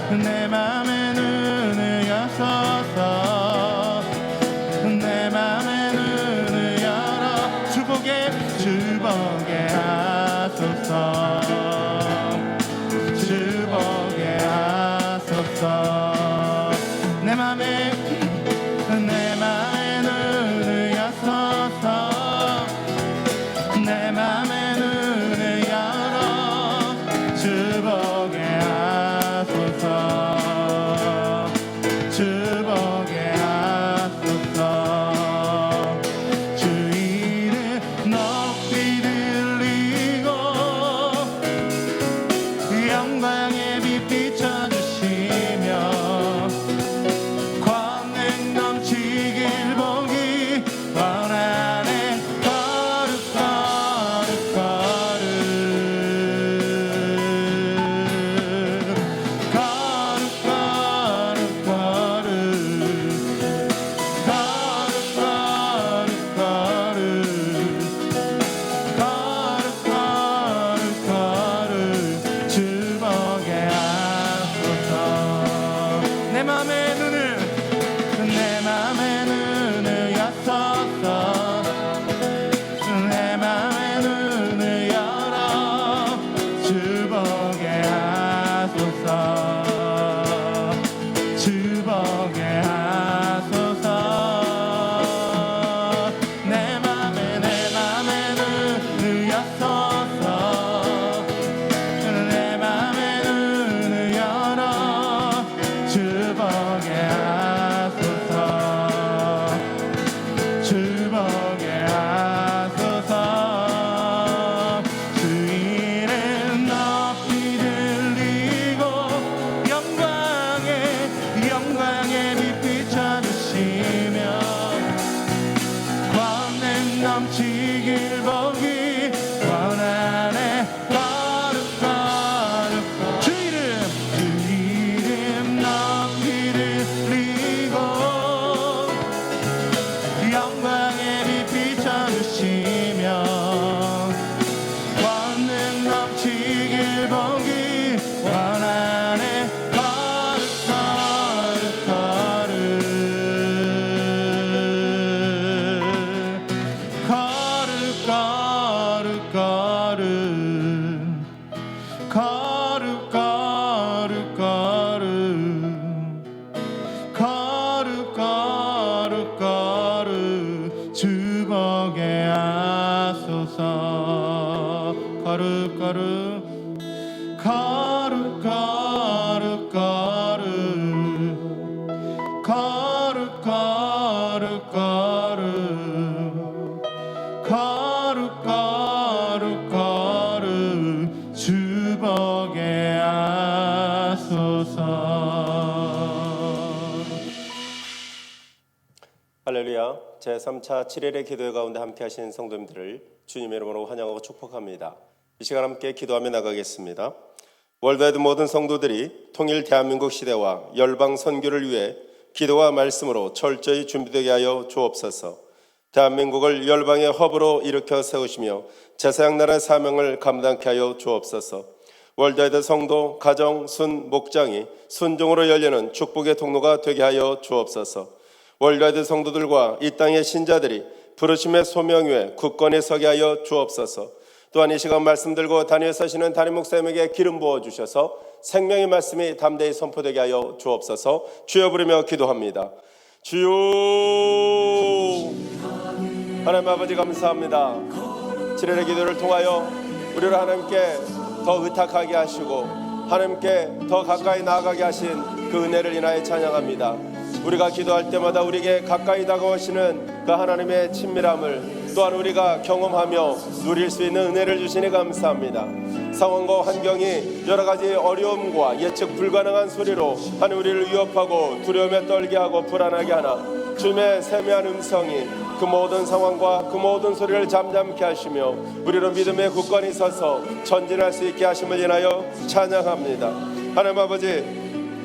내 맘의 눈을 여소서 내 맘의 눈을 열어 주보게 하소서 주보게 하소서 내 맘의 눈을 여소서 내 맘의 눈을 열어 주보게 하소서 주보게 하소서 주 이름 높이 들리고 영광의 빛 비춰주시며 권능 넘치길 보기 원하네 내 맘의 눈을 여소서 내 맘의 눈을 열어 주보게 하소서 주보게 하소서 내 맘의 눈을 여소서 내 맘의 눈을 열어 주보게 하소서 주보게 하소서 주 이름 높이 들리고 영광의 빛 비춰주시며 권능 넘치길 보기 원하네 주 이름 높이 들리고 영광의 빛 비춰주시며 권능 넘치길 보기 원하네 거룩 주보게 하소서 거룩 주보게 하소서. 할렐루야. 제3차 7일의 기도회 가운데 함께 하신 성도님들을 주님의 이름으로 환영하고 축복합니다. 이 시간 함께 기도하며 나가겠습니다. 월드와이드 모든 성도들이 통일 대한민국 시대와 열방 선교를 위해 기도와 말씀으로 철저히 준비되게 하여 주옵소서. 대한민국을 열방의 허브로 일으켜 세우시며 제사장 나라의 사명을 감당케 하여 주옵소서. 월드와이드 성도 가정 순 목장이 순종으로 열리는 축복의 통로가 되게 하여 주옵소서. 월드와이드 성도들과 이 땅의 신자들이 부르심의 소명 위에 굳건히 서게 하여 주옵소서. 또한 이 시간 말씀 들고 단위에 서시는 담임 목사님에게 기름 부어주셔서 생명의 말씀이 담대히 선포되게 하여 주옵소서. 주여 부르며 기도합니다. 주여. 하나님 아버지 감사합니다. 7일의 기도를 통하여 우리를 하나님께 더 의탁하게 하시고 하나님께 더 가까이 나아가게 하신 그 은혜를 인하여 찬양합니다. 우리가 기도할 때마다 우리에게 가까이 다가오시는 그 하나님의 친밀함을 또한 우리가 경험하며 누릴 수 있는 은혜를 주시니 감사합니다. 상황과 환경이 여러 가지 어려움과 예측 불가능한 소리로 하나님 우리를 위협하고 두려움에 떨게 하고 불안하게 하나 주님의 세미한 음성이 그 모든 상황과 그 모든 소리를 잠잠케 하시며 우리로 믿음에 굳건히 서서 전진할 수 있게 하심을 인하여 찬양합니다. 하나님 아버지,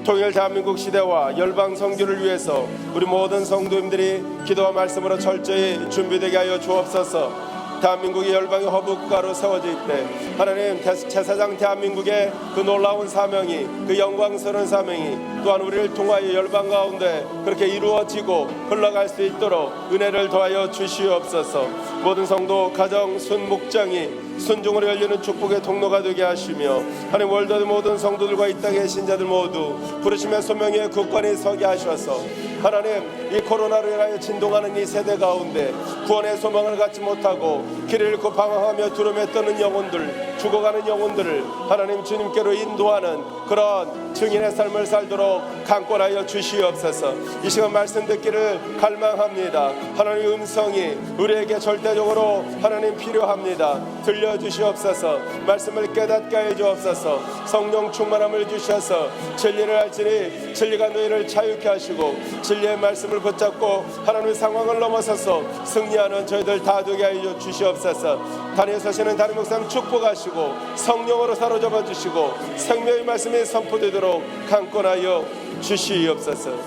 통일 대한민국 시대와 열방 선교를 위해서 우리 모든 성도님들이 기도와 말씀으로 철저히 준비되게 하여 주옵소서. 대한민국이 열방의 허브국가로 세워질 때 하나님 제사장 대한민국의 그 놀라운 사명이, 그 영광스러운 사명이 또한 우리를 통하여 열방 가운데 그렇게 이루어지고 흘러갈 수 있도록 은혜를 더하여 주시옵소서. 모든 성도, 가정, 순목장이 순종으로 열리는 축복의 통로가 되게 하시며 하나님 월드의 모든 성도들과 이 땅의 신자들 모두 부르심의 소명의 국관에 서게 하셔서 하나님 이 코로나로 인하여 진동하는 이 세대 가운데 구원의 소망을 갖지 못하고 길을 잃고 방황하며 두려움에 떠는 영혼들, 죽어가는 영혼들을 하나님 주님께로 인도하는 그런 증인의 삶을 살도록 강권하여 주시옵소서. 이 시간 말씀 듣기를 갈망합니다. 하나님의 음성이 우리에게 절대적으로 하나님 필요합니다. 들려주시옵소서. 말씀을 깨닫게 해 주옵소서. 성령 충만함을 주셔서 진리를 알지니 진리가 너희를 자유케 하시고 진리의 말씀을 붙잡고 하나님의 상황을 넘어서서 승리하는 저희들 다 되게 하여 주시옵소서. 단위에 서시는 다른 목사님 축복하시고 성령으로 사로잡아 주시고 생명의 말씀이 선포되도록 강권하여 주시옵소서.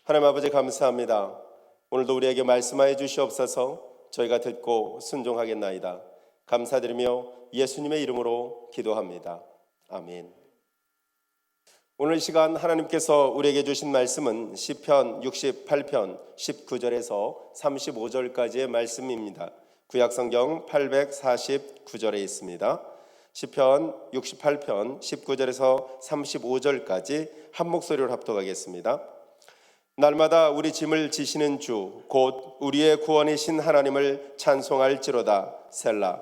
하나님 아버지 감사합니다. 오늘도 우리에게 말씀하여 주시옵소서. 저희가 듣고 순종하겠나이다. 감사드리며 예수님의 이름으로 기도합니다. 아멘. 오늘 이 시간 하나님께서 우리에게 주신 말씀은 시편 68편 19절에서 35절까지의 말씀입니다. 구약성경 849절에 있습니다. 시편 68편 19절에서 35절까지 한 목소리로 합독하겠습니다. 날마다 우리 짐을 지시는 주 곧 우리의 구원이신 하나님을 찬송할지로다. 셀라.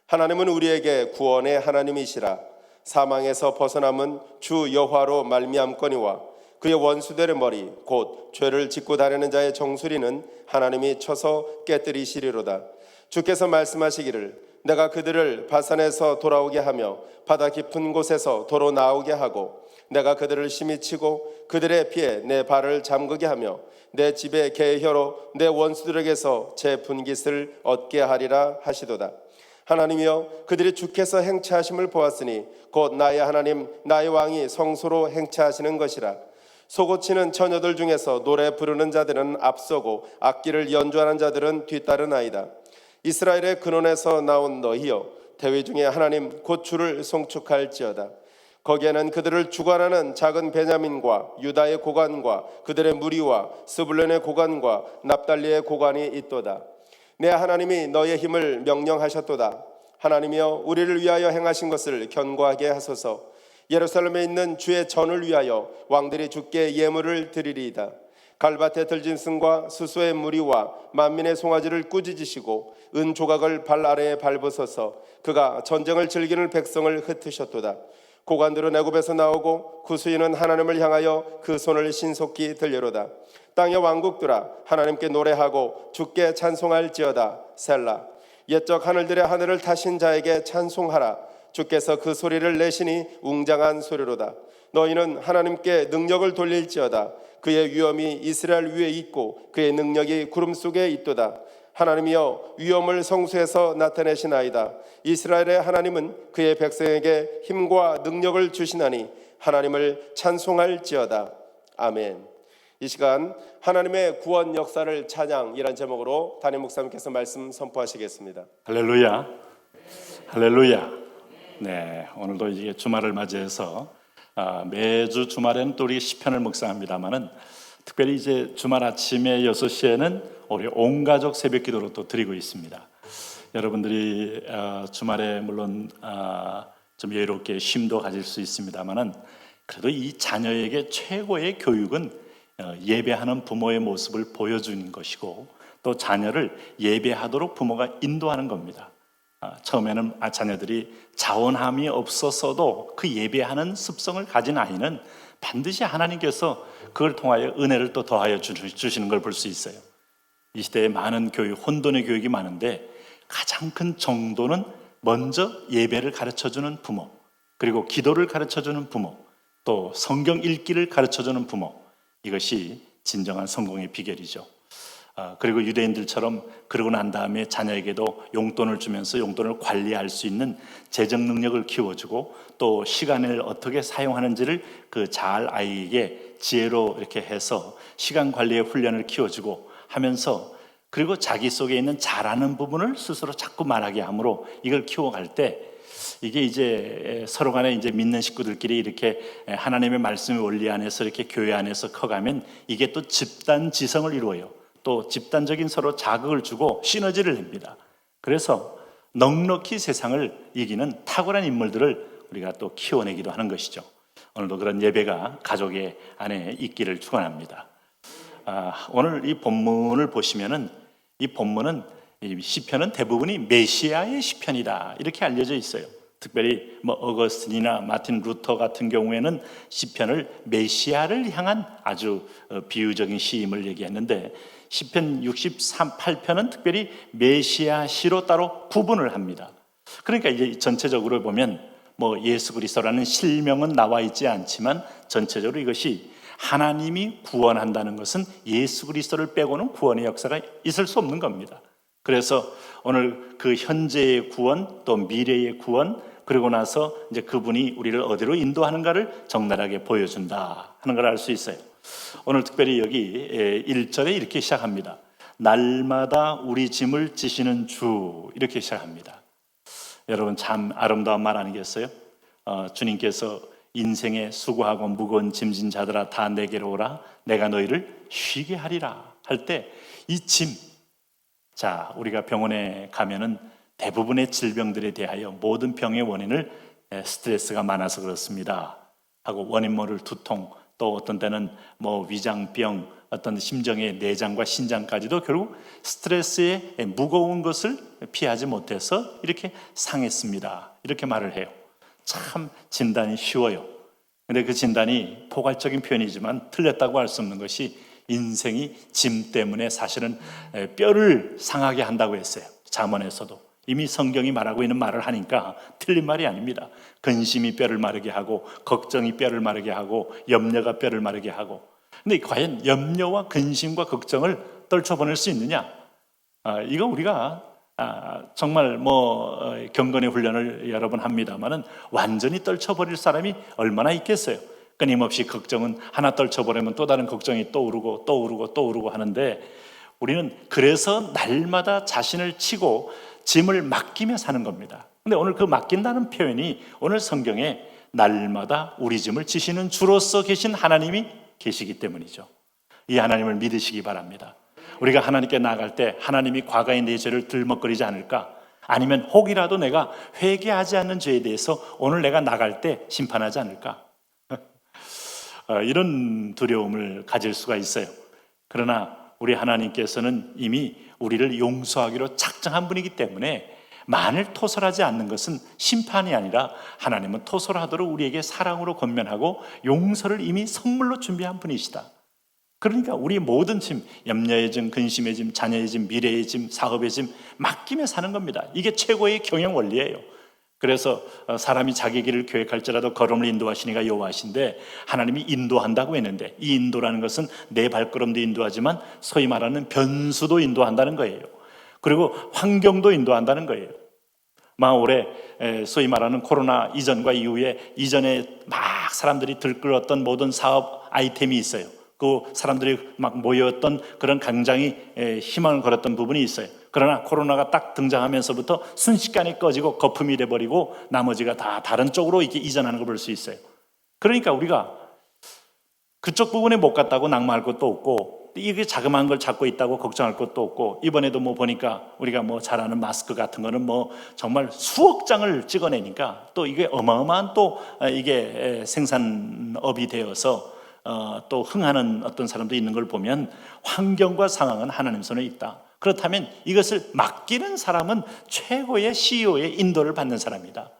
하나님은 우리에게 구원의 하나님이시라. 사망에서 벗어남은 주 여호와로 말미암거니와 그의 원수들의 머리 곧 죄를 짓고 다니는 자의 정수리는 하나님이 쳐서 깨뜨리시리로다. 주께서 말씀하시기를 내가 그들을 바산에서 돌아오게 하며 바다 깊은 곳에서 도로 나오게 하고 내가 그들을 심히 치고 그들의 피에 내 발을 잠그게 하며 내 집의 계혀로 내 원수들에게서 제 분깃을 얻게 하리라 하시도다. 하나님이여 그들이 주께서 행차하심을 보았으니 곧 나의 하나님 나의 왕이 성소로 행차하시는 것이라. 소고치는 처녀들 중에서 노래 부르는 자들은 앞서고 악기를 연주하는 자들은 뒤따르나이다. 이스라엘의 근원에서 나온 너희여 대위 중에 하나님 곧 주를 송축할지어다. 거기에는 그들을 주관하는 작은 베냐민과 유다의 고관과 그들의 무리와 스불론의 고관과 납달리의 고관이 있도다. 내 하나님이 너의 힘을 명령하셨도다. 하나님이여 우리를 위하여 행하신 것을 견고하게 하소서. 예루살렘에 있는 주의 전을 위하여 왕들이 주께 예물을 드리리이다. 갈밭의 들짐승과 수소의 무리와 만민의 송아지를 꾸짖으시고 은 조각을 발 아래에 밟으소서. 그가 전쟁을 즐기는 백성을 흩으셨도다. 고관들은 애굽에서 나오고 구수인은 하나님을 향하여 그 손을 신속히 들려로다. 땅의 왕국들아 하나님께 노래하고 주께 찬송할지어다. 셀라. 옛적 하늘들의 하늘을 타신 자에게 찬송하라. 주께서 그 소리를 내시니 웅장한 소리로다. 너희는 하나님께 능력을 돌릴지어다. 그의 위엄이 이스라엘 위에 있고 그의 능력이 구름 속에 있도다. 하나님이여 위엄을 성소에서 나타내시나이다. 이스라엘의 하나님은 그의 백성에게 힘과 능력을 주시나니 하나님을 찬송할지어다. 아멘. 이 시간 하나님의 구원 역사를 찬양이란 제목으로 담임 목사님께서 말씀 선포하시겠습니다. 할렐루야, 할렐루야. 네, 오늘도 이제 주말을 맞이해서 매주 주말에는 또 우리 시편을 묵상합니다만은 특별히 이제 주말 아침에 6시에는 우리 온 가족 새벽 기도로 또 드리고 있습니다. 여러분들이 주말에 물론 좀 여유롭게 쉼도 가질 수 있습니다만은 그래도 이 자녀에게 최고의 교육은 예배하는 부모의 모습을 보여주는 것이고 또 자녀를 예배하도록 부모가 인도하는 겁니다. 처음에는 자녀들이 자원함이 없었어도 그 예배하는 습성을 가진 아이는 반드시 하나님께서 그걸 통하여 은혜를 또 더하여 주시는 걸 볼 수 있어요. 이 시대에 많은 교육, 혼돈의 교육이 많은데 가장 큰 정도는 먼저 예배를 가르쳐주는 부모, 그리고 기도를 가르쳐주는 부모, 또 성경 읽기를 가르쳐주는 부모, 이것이 진정한 성공의 비결이죠. 그리고 유대인들처럼 그러고 난 다음에 자녀에게도 용돈을 주면서 용돈을 관리할 수 있는 재정 능력을 키워주고 또 시간을 어떻게 사용하는지를 그 잘 아이에게 지혜로 이렇게 해서 시간 관리의 훈련을 키워주고 하면서 그리고 자기 속에 있는 잘하는 부분을 스스로 자꾸 말하게 함으로 이걸 키워갈 때 이게 이제 서로 간에 이제 믿는 식구들끼리 이렇게 하나님의 말씀의 원리 안에서 이렇게 교회 안에서 커가면 이게 또 집단 지성을 이루어요. 또 집단적인 서로 자극을 주고 시너지를 냅니다. 그래서 넉넉히 세상을 이기는 탁월한 인물들을 우리가 또 키워내기도 하는 것이죠. 오늘도 그런 예배가 가족의 안에 있기를 축원합니다. 오늘 이 본문을 보시면은 이 본문은 이 시편은 대부분이 메시아의 시편이다 이렇게 알려져 있어요. 특별히 뭐 어거스틴이나 마틴 루터 같은 경우에는 시편을 메시아를 향한 아주 비유적인 시임을 얘기했는데 시편 68편은 특별히 메시아 시로 따로 구분을 합니다. 그러니까 이제 전체적으로 보면 뭐 예수 그리스도라는 실명은 나와 있지 않지만 전체적으로 이것이 하나님이 구원한다는 것은 예수 그리스도를 빼고는 구원의 역사가 있을 수 없는 겁니다. 그래서 오늘 그 현재의 구원 또 미래의 구원 그리고 나서 이제 그분이 우리를 어디로 인도하는가를 적나라하게 보여준다 하는 걸 알 수 있어요. 오늘 특별히 여기 1절에 이렇게 시작합니다. 날마다 우리 짐을 지시는 주 이렇게 시작합니다. 여러분 참 아름다운 말 아니겠어요? 주님께서 인생에 수고하고 무거운 짐진 자들아 다 내게로 오라 내가 너희를 쉬게 하리라 할 때 이 짐, 자 우리가 병원에 가면은 대부분의 질병들에 대하여 모든 병의 원인을 스트레스가 많아서 그렇습니다 하고 원인 모를 두통 또 어떤 때는 뭐 위장병 어떤 심정의 내장과 신장까지도 결국 스트레스의 무거운 것을 피하지 못해서 이렇게 상했습니다 이렇게 말을 해요. 참 진단이 쉬워요. 근데 그 진단이 포괄적인 표현이지만 틀렸다고 할 수 없는 것이 인생이 짐 때문에 사실은 뼈를 상하게 한다고 했어요. 잠언에서도 이미 성경이 말하고 있는 말을 하니까 틀린 말이 아닙니다. 근심이 뼈를 마르게 하고 걱정이 뼈를 마르게 하고 염려가 뼈를 마르게 하고 근데 과연 염려와 근심과 걱정을 떨쳐보낼 수 있느냐? 이거 우리가 정말 뭐 경건의 훈련을 여러 번 합니다만은 완전히 떨쳐버릴 사람이 얼마나 있겠어요? 끊임없이 걱정은 하나 떨쳐버리면 또 다른 걱정이 또 오르고 하는데 우리는 그래서 날마다 자신을 치고 짐을 맡기며 사는 겁니다. 근데 오늘 그 맡긴다는 표현이 오늘 성경에 날마다 우리 짐을 지시는 주로서 계신 하나님이 계시기 때문이죠. 이 하나님을 믿으시기 바랍니다. 우리가 하나님께 나아갈 때 하나님이 과거의 내 죄를 들먹거리지 않을까? 아니면 혹이라도 내가 회개하지 않는 죄에 대해서 오늘 내가 나갈 때 심판하지 않을까? 이런 두려움을 가질 수가 있어요. 그러나 우리 하나님께서는 이미 우리를 용서하기로 작정한 분이기 때문에 만일 토설하지 않는 것은 심판이 아니라 하나님은 토설하도록 우리에게 사랑으로 권면하고 용서를 이미 선물로 준비한 분이시다. 그러니까 우리 모든 짐, 염려의 짐, 근심의 짐, 자녀의 짐, 미래의 짐, 사업의 짐 맡기며 사는 겁니다. 이게 최고의 경영 원리예요. 그래서 사람이 자기 길을 계획할지라도 걸음을 인도하시니가 여호와신데 하나님이 인도한다고 했는데 이 인도라는 것은 내 발걸음도 인도하지만 소위 말하는 변수도 인도한다는 거예요. 그리고 환경도 인도한다는 거예요. 올해 소위 말하는 코로나 이전과 이후에 이전에 막 사람들이 들끓었던 모든 사업 아이템이 있어요. 그 사람들이 막 모였던 그런 굉장히 희망을 걸었던 부분이 있어요. 그러나 코로나가 딱 등장하면서부터 순식간에 꺼지고 거품이 돼버리고 나머지가 다 다른 쪽으로 이렇게 이전하는 걸 볼 수 있어요. 그러니까 우리가 그쪽 부분에 못 갔다고 낙마할 것도 없고 이게 자그마한 걸 잡고 있다고 걱정할 것도 없고 이번에도 뭐 보니까 우리가 뭐 잘 아는 마스크 같은 거는 뭐 정말 수억 장을 찍어내니까 또 이게 어마어마한 또 이게 생산업이 되어서 또 흥하는 어떤 사람도 있는 걸 보면 환경과 상황은 하나님 손에 있다. 그렇다면 이것을 맡기는 사람은 최고의 CEO의 인도를 받는 사람이다.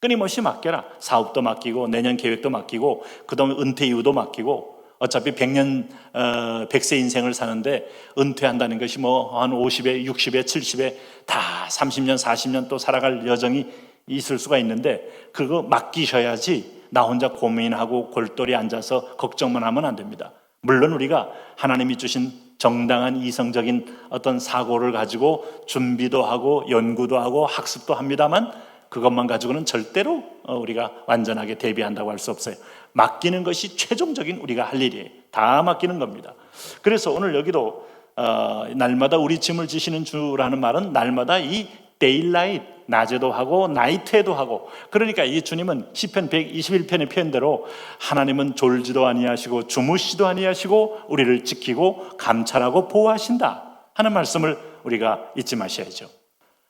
끊임없이 맡겨라. 사업도 맡기고 내년 계획도 맡기고 그다음에 은퇴 이후도 맡기고 어차피 100세 인생을 사는데 은퇴한다는 것이 뭐 한 50에 60에 70에 다 30년 40년 또 살아갈 여정이 있을 수가 있는데 그거 맡기셔야지 나 혼자 고민하고 골똘히 앉아서 걱정만 하면 안 됩니다. 물론 우리가 하나님이 주신 정당한 이성적인 어떤 사고를 가지고 준비도 하고 연구도 하고 학습도 합니다만 그것만 가지고는 절대로 우리가 완전하게 대비한다고 할 수 없어요. 맡기는 것이 최종적인 우리가 할 일이에요. 다 맡기는 겁니다. 그래서 오늘 여기도 날마다 우리 짐을 지시는 주라는 말은 날마다 이 데일라이트, 낮에도 하고 나이트에도 하고, 그러니까 이 주님은 시편 121편의 표현대로 하나님은 졸지도 아니하시고 주무시도 아니하시고 우리를 지키고 감찰하고 보호하신다 하는 말씀을 우리가 잊지 마셔야죠.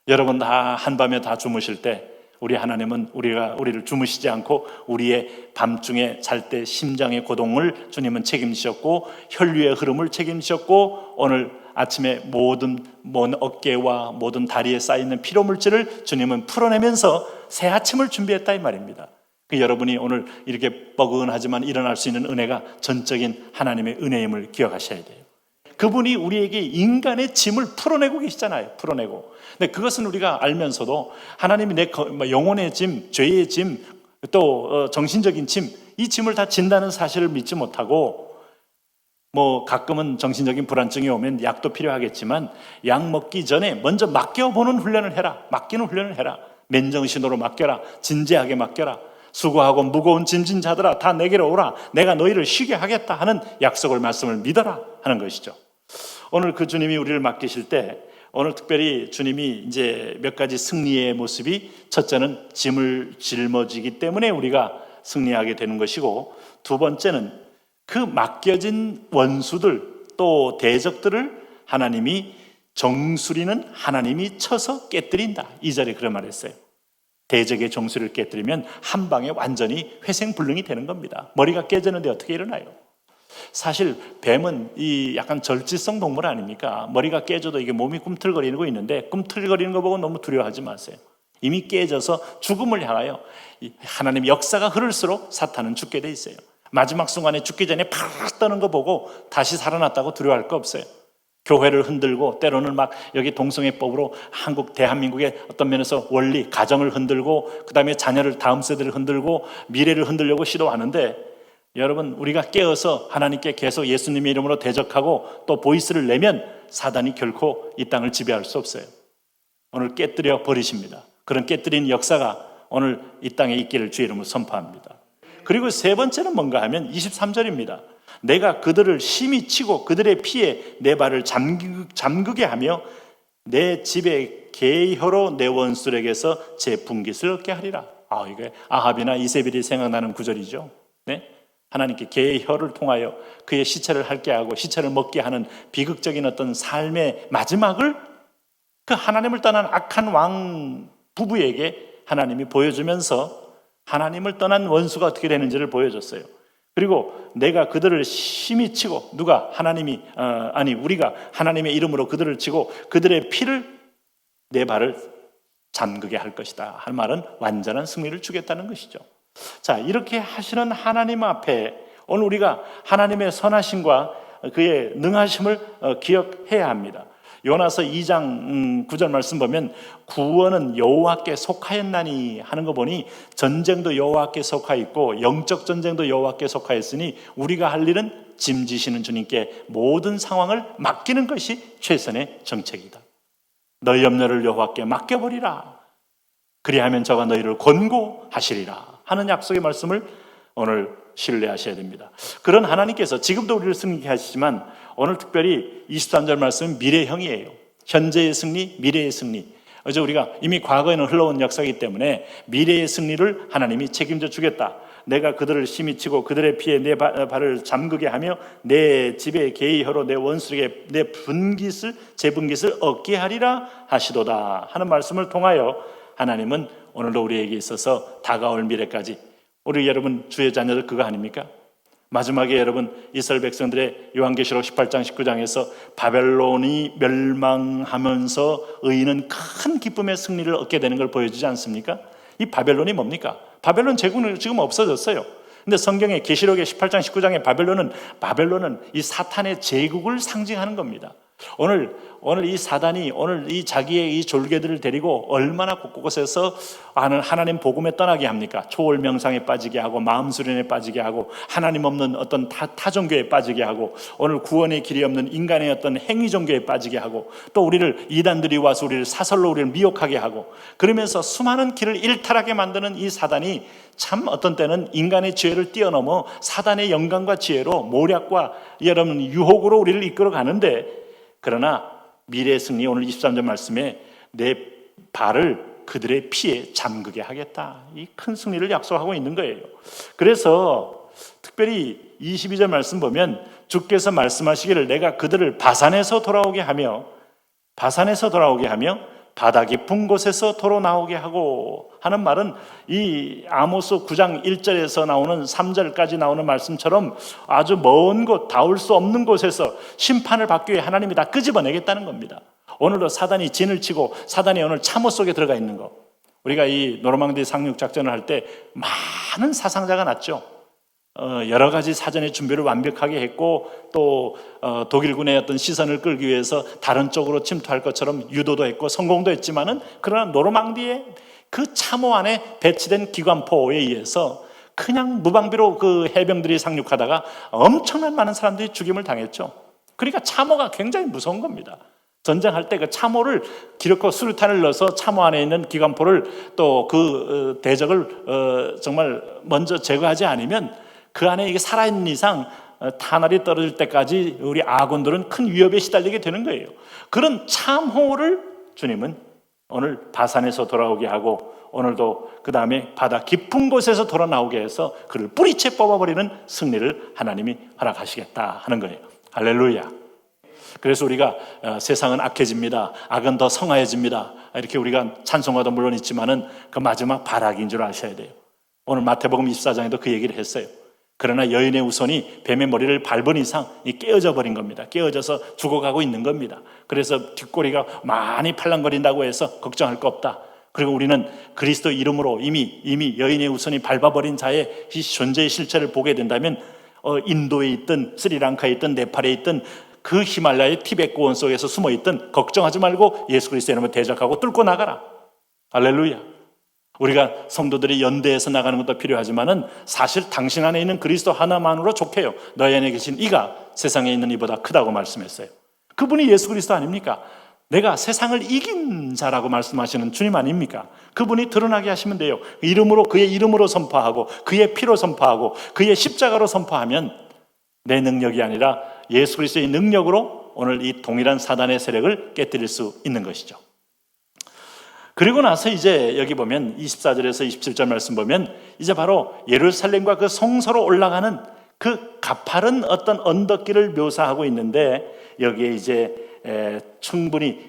여러분 다 한밤에 다 주무실 때 우리 하나님은 우리를 주무시지 않고 우리의 밤중에 잘 때 심장의 고동을 주님은 책임지셨고 혈류의 흐름을 책임지셨고 오늘 아침에 모든 어깨와 모든 다리에 쌓여있는 피로물질을 주님은 풀어내면서 새 아침을 준비했다 이 말입니다. 여러분이 오늘 이렇게 뻐근하지만 일어날 수 있는 은혜가 전적인 하나님의 은혜임을 기억하셔야 돼요. 그분이 우리에게 인간의 짐을 풀어내고 계시잖아요. 풀어내고. 근데 그것은 우리가 알면서도 하나님이 내 영혼의 짐, 죄의 짐, 또 정신적인 짐, 이 짐을 다 진다는 사실을 믿지 못하고 가끔은 정신적인 불안증이 오면 약도 필요하겠지만 약 먹기 전에 먼저 맡겨보는 훈련을 해라. 맡기는 훈련을 해라. 맨정신으로 맡겨라. 진지하게 맡겨라. 수고하고 무거운 짐진 자들아 다 내게로 오라. 내가 너희를 쉬게 하겠다 하는 약속을 말씀을 믿어라 하는 것이죠. 오늘 그 주님이 우리를 맡기실 때 오늘 특별히 주님이 이제 몇 가지 승리의 모습이, 첫째는 짐을 짊어지기 때문에 우리가 승리하게 되는 것이고, 두 번째는 그 맡겨진 원수들 또 대적들을 하나님이 정수리는 하나님이 쳐서 깨뜨린다. 2절에 그런 말을 했어요. 대적의 정수리를 깨뜨리면 한 방에 완전히 회생불능이 되는 겁니다. 머리가 깨지는데 어떻게 일어나요? 사실 뱀은 이 약간 절지성 동물 아닙니까? 머리가 깨져도 이게 몸이 꿈틀거리고 있는데 꿈틀거리는 거 보고 너무 두려워하지 마세요. 이미 깨져서 죽음을 향하여 하나님의 역사가 흐를수록 사탄은 죽게 돼 있어요. 마지막 순간에 죽기 전에 팍 떠는 거 보고 다시 살아났다고 두려워할 거 없어요. 교회를 흔들고 때로는 막 여기 동성애법으로 대한민국의 어떤 면에서 원리, 가정을 흔들고 그 다음에 자녀를 다음 세대를 흔들고 미래를 흔들려고 시도하는데, 여러분 우리가 깨어서 하나님께 계속 예수님의 이름으로 대적하고 또 보이스를 내면 사단이 결코 이 땅을 지배할 수 없어요. 오늘 깨뜨려 버리십니다. 그런 깨뜨린 역사가 오늘 이 땅에 있기를 주의 이름으로 선포합니다. 그리고 세 번째는 뭔가 하면 23절입니다. 내가 그들을 심히 치고 그들의 피에 내 발을 잠그게 하며 내 집에 계혀로 내 원수에게서 제 분깃을 얻게 하리라. 이게 아합이나 이세벨이 생각나는 구절이죠. 네? 하나님께 계혀를 통하여 그의 시체를 핥게 하고 시체를 먹게 하는 비극적인 어떤 삶의 마지막을 그 하나님을 떠난 악한 왕 부부에게 하나님이 보여주면서 하나님을 떠난 원수가 어떻게 되는지를 보여줬어요. 그리고 내가 그들을 심히 치고, 우리가 하나님의 이름으로 그들을 치고 그들의 피를 내 발을 잠그게 할 것이다 할 말은 완전한 승리를 주겠다는 것이죠. 자, 이렇게 하시는 하나님 앞에 오늘 우리가 하나님의 선하심과 그의 능하심을 기억해야 합니다. 요나서 2장 9절 말씀 보면 구원은 여호와께 속하였나니 하는 거 보니 전쟁도 여호와께 속하여 있고 영적 전쟁도 여호와께 속하여 있으니 우리가 할 일은 짐 지시는 주님께 모든 상황을 맡기는 것이 최선의 정책이다. 너희 염려를 여호와께 맡겨버리라. 그리하면 저가 너희를 권고하시리라 하는 약속의 말씀을 오늘 신뢰하셔야 됩니다. 그런 하나님께서 지금도 우리를 승리케 하시지만 오늘 특별히 23절 말씀은 미래형이에요. 현재의 승리, 미래의 승리. 어제 우리가 이미 과거에는 흘러온 역사이기 때문에 미래의 승리를 하나님이 책임져 주겠다. 내가 그들을 심히 치고 그들의 피에 내 발을 잠그게 하며 내 집에 계의혀로 내 원수에게 내 분깃을, 제 분깃을 얻게 하리라 하시도다 하는 말씀을 통하여 하나님은 오늘도 우리에게 있어서 다가올 미래까지, 우리 여러분 주의 자녀들 그거 아닙니까? 마지막에 여러분 이스라엘 백성들의 요한계시록 18장 19장에서 바벨론이 멸망하면서 의인은 큰 기쁨의 승리를 얻게 되는 걸 보여주지 않습니까? 이 바벨론이 뭡니까? 바벨론 제국은 지금 없어졌어요. 근데 성경의 계시록의 18장 19장의 바벨론은 이 사탄의 제국을 상징하는 겁니다. 오늘 이 사단이 오늘 이 자기의 이 졸개들을 데리고 얼마나 곳곳에서 하나님 복음에 떠나게 합니까? 초월 명상에 빠지게 하고 마음 수련에 빠지게 하고 하나님 없는 어떤 타종교에 빠지게 하고 오늘 구원의 길이 없는 인간의 어떤 행위 종교에 빠지게 하고 또 우리를 이단들이 와서 우리를 사설로 우리를 미혹하게 하고 그러면서 수많은 길을 일탈하게 만드는 이 사단이 참 어떤 때는 인간의 지혜를 뛰어넘어 사단의 영광과 지혜로 모략과 여러분 유혹으로 우리를 이끌어 가는데 그러나 미래의 승리, 오늘 23절 말씀에 내 발을 그들의 피에 잠그게 하겠다. 이 큰 승리를 약속하고 있는 거예요. 그래서 특별히 22절 말씀 보면 주께서 말씀하시기를 내가 그들을 바산에서 돌아오게 하며 바다 깊은 곳에서 도로 나오게 하고 하는 말은 이 아모스 9장 1절에서 나오는 3절까지 나오는 말씀처럼 아주 먼 곳, 닿을 수 없는 곳에서 심판을 받기 위해 하나님이 다 끄집어내겠다는 겁니다. 오늘도 사단이 진을 치고 사단이 오늘 참호 속에 들어가 있는 거, 우리가 이 노르망디 상륙 작전을 할 때 많은 사상자가 났죠. 여러 가지 사전의 준비를 완벽하게 했고 또 독일군의 어떤 시선을 끌기 위해서 다른 쪽으로 침투할 것처럼 유도도 했고 성공도 했지만은, 그러나 노르망디의 그 참호 안에 배치된 기관포에 의해서 그냥 무방비로 그 해병들이 상륙하다가 엄청난 많은 사람들이 죽임을 당했죠. 그러니까 참호가 굉장히 무서운 겁니다. 전쟁할 때 그 참호를 기력과 수류탄을 넣어서 참호 안에 있는 기관포를 또 그 대적을 정말 먼저 제거하지 않으면 그 안에 이게 살아있는 이상 탄알이 떨어질 때까지 우리 아군들은 큰 위협에 시달리게 되는 거예요. 그런 참호를 주님은 오늘 바산에서 돌아오게 하고 오늘도 그 다음에 바다 깊은 곳에서 돌아 나오게 해서 그를 뿌리채 뽑아버리는 승리를 하나님이 허락하시겠다 하는 거예요. 할렐루야. 그래서 우리가 세상은 악해집니다, 악은 더 성화해집니다, 이렇게 우리가 찬송가도 물론 있지만은 그 마지막 발악인 줄 아셔야 돼요. 오늘 마태복음 24장에도 그 얘기를 했어요. 그러나 여인의 후손이 뱀의 머리를 밟은 이상 깨어져 버린 겁니다. 깨어져서 죽어가고 있는 겁니다. 그래서 뒷꼬리가 많이 팔랑거린다고 해서 걱정할 거 없다. 그리고 우리는 그리스도 이름으로 이미 여인의 후손이 밟아버린 자의 존재의 실체를 보게 된다면 인도에 있든 스리랑카에 있든 네팔에 있든 그 히말라야의 티베트 고원 속에서 숨어있든 걱정하지 말고 예수 그리스도의 이름을 대적하고 뚫고 나가라. 할렐루야. 우리가 성도들이 연대해서 나가는 것도 필요하지만은 사실 당신 안에 있는 그리스도 하나만으로 족해요. 너희 안에 계신 이가 세상에 있는 이보다 크다고 말씀했어요. 그분이 예수 그리스도 아닙니까? 내가 세상을 이긴 자라고 말씀하시는 주님 아닙니까? 그분이 드러나게 하시면 돼요. 이름으로, 그의 이름으로 선포하고 그의 피로 선포하고 그의 십자가로 선포하면 내 능력이 아니라 예수 그리스도의 능력으로 오늘 이 동일한 사단의 세력을 깨뜨릴 수 있는 것이죠. 그리고 나서 이제 여기 보면 24절에서 27절 말씀 보면 이제 바로 예루살렘과 그 성소로 올라가는 그 가파른 어떤 언덕길을 묘사하고 있는데, 여기에 이제 충분히